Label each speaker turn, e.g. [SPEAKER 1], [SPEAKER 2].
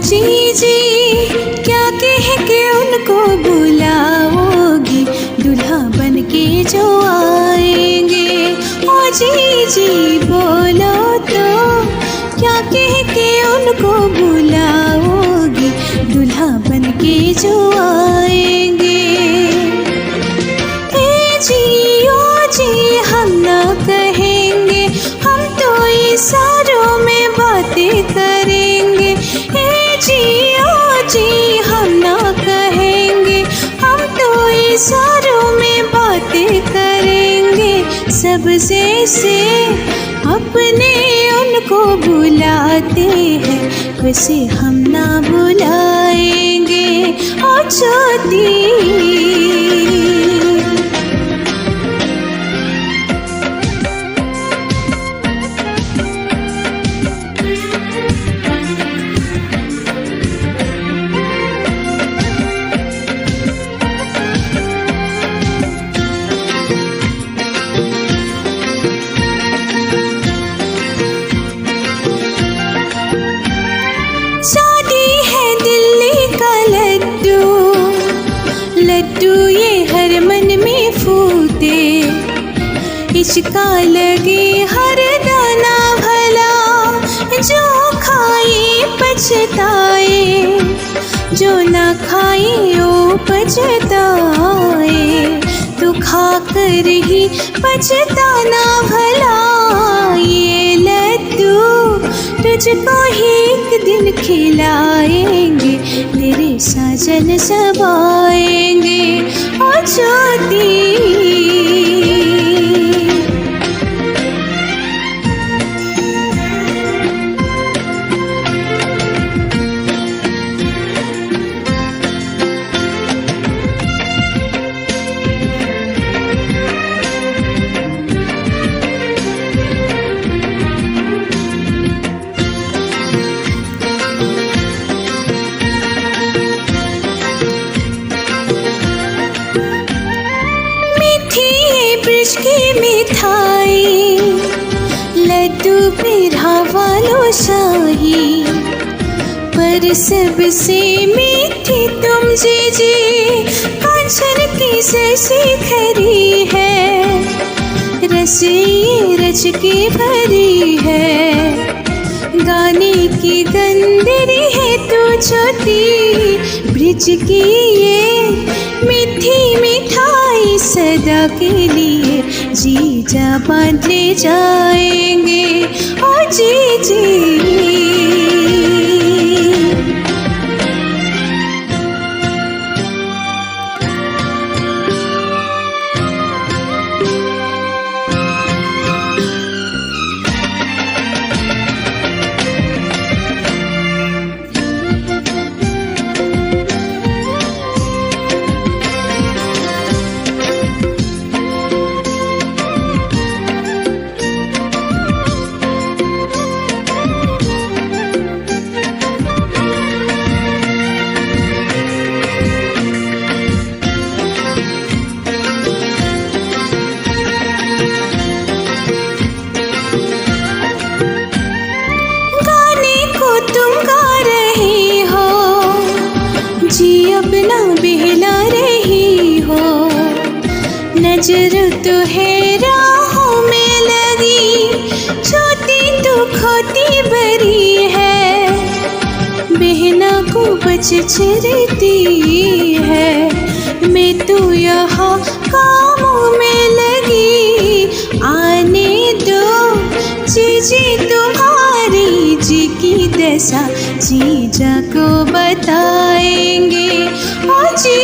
[SPEAKER 1] जी जी क्या कह के उनको बुलाओगी, दूल्हा बन के जो आएंगे। ओ जी बोलो तो क्या कह के उनको बुलाओगी, दूल्हा बन के जो आएंगे। ए जी ओ जी हम ना कहेंगे, हम तो इशारों में बातें करेंगे। ए जी ओ जी हम ना कहेंगे, हम तो इशारों में बातें करेंगे। सबसे से अपने उनको बुलाते हैं, वैसे हम ना बुलाएंगे। ओ छोटी लड्डू ये हर मन में फूटे, इश्का लगे हर दाना भला। जो खाए पछताए, जो ना खाए वो पछताए। तो खाकर ही पछताना भला। ये लड्डू तुझको ही एक दिन खिलाएंगे, तेरे साजन सब आएंगे। ओ छोटी की मिठाई, लड्डू मेरा वालो शाही। पर सबसे मीठी तुम जी कांचन की ससी खरी है। रस ये रच के भरी है, गाने की गंदरी है तू छोटी। ब्रिज की ये मीठी मिठाई सदा के लिए जीजा बांध ले जाएंगे। ओ जी तुम गा रही हो, जी अपना बहला रही हो। नजर तो है राहों में लगी, छोटी तो खोती बरी है। बहना को बच चरती है, मैं तो यहाँ कामों में लगी। आने दो जी तुम्हारी जी की दशा जीजा को बताएंगे। ओ जी